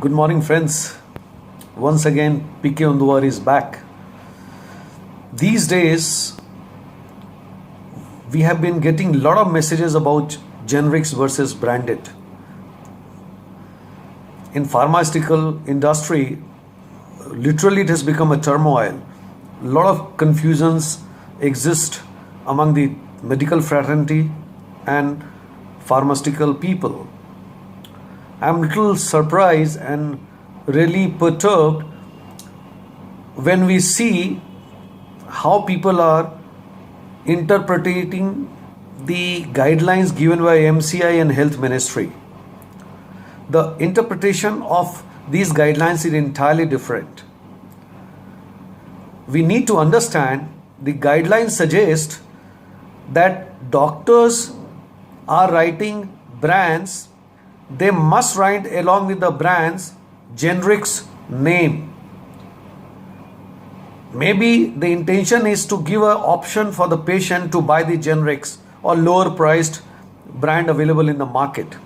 Good morning, friends. Once again, UNDWAR is back. These days, we have been getting a lot of messages about generics versus branded. In pharmaceutical industry, literally it has become a turmoil. A lot of confusions exist among the medical fraternity and pharmaceutical people. I'm a little surprised and really perturbed when we see how people are interpreting the guidelines given by MCI and Health Ministry. The interpretation of these guidelines is entirely different. We need to understand the guidelines suggest that doctors are writing brands. They must write along with the brand's generics name. Maybe the intention is to give an option for the patient to buy the generics or lower priced brand available in the market.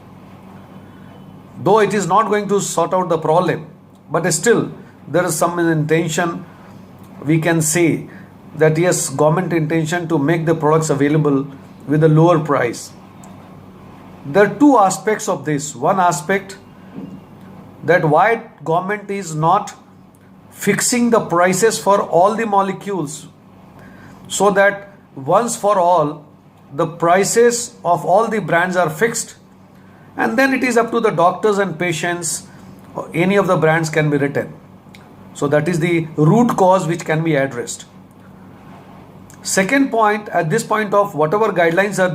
Though it is not going to sort out the problem, but still there is some intention. We can say that yes, government intention to make the products available with a lower price. There are two aspects of this. One aspect, that why government is not fixing the prices for all the molecules so that once for all the prices of all the brands are fixed, and then it is up to the doctors and patients, any of the brands can be written. So that is the root cause which can be addressed. Second point, at this point of whatever guidelines are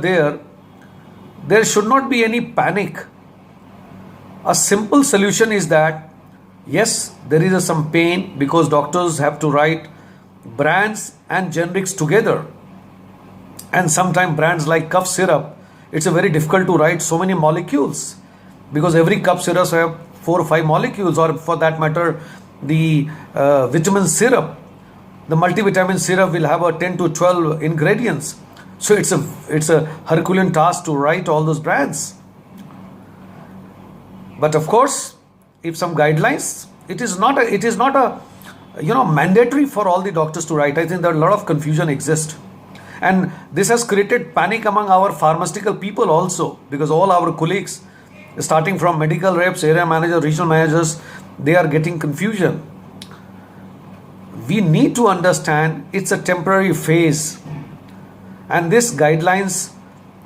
there should not be any panic. A simple solution is that yes, there is some pain because doctors have to write brands and generics together, and sometimes brands like cough syrup, it's a very difficult to write so many molecules because every cough syrup have 4 or 5 molecules, or for that matter the vitamin syrup, the multivitamin syrup will have a 10 to 12 ingredients. So it's a Herculean task to write all those brands. But of course, if some guidelines, it is not a mandatory for all the doctors to write. I think there are a lot of confusion exists, and this has created panic among our pharmaceutical people also, because all our colleagues, starting from medical reps, area managers, regional managers, they are getting confusion. We need to understand it's a temporary phase, and these guidelines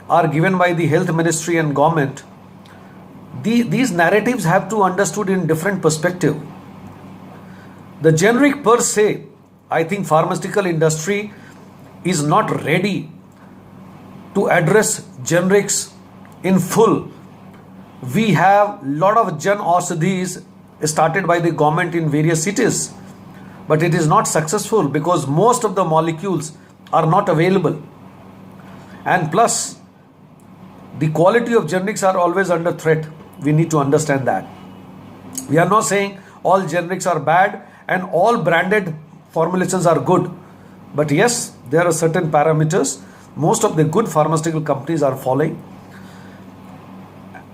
are given by the health ministry and government. These narratives have to be understood in different perspective. The generic per se, I think pharmaceutical industry is not ready to address generics in full. We have lot of Jan Aushadhis started by the government in various cities, but it is not successful because most of the molecules are not available. And plus, the quality of generics are always under threat. We need to understand that. We are not saying all generics are bad and all branded formulations are good. But yes, there are certain parameters most of the good pharmaceutical companies are following.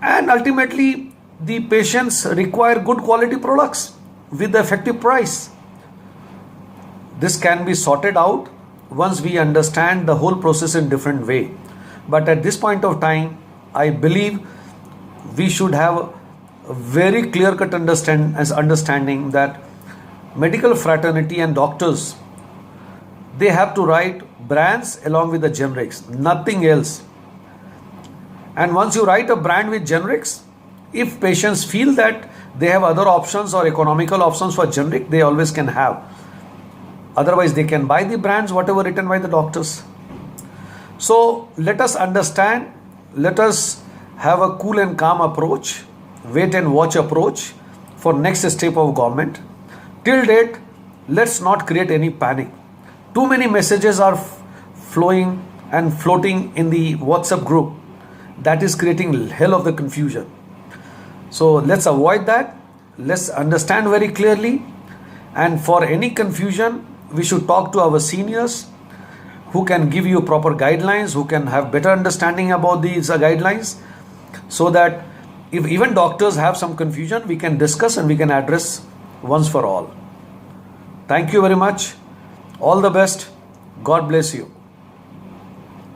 And ultimately, the patients require good quality products with the effective price. This can be sorted out once we understand the whole process in different way. But at this point of time, I believe we should have a very clear-cut understanding that medical fraternity and doctors, they have to write brands along with the generics, nothing else. And once you write a brand with generics, if patients feel that they have other options or economical options for generic, they always can have. Otherwise, they can buy the brands, whatever written by the doctors. So let us understand, let us have a cool and calm approach, wait and watch approach for next step of government. Till date, let's not create any panic. Too many messages are flowing and floating in the WhatsApp group. That is creating hell of the confusion. So let's avoid that. Let's understand very clearly. And for any confusion, we should talk to our seniors who can give you proper guidelines, who can have better understanding about these guidelines, so that if even doctors have some confusion, we can discuss and we can address once for all. Thank you very much. All the best. God bless you.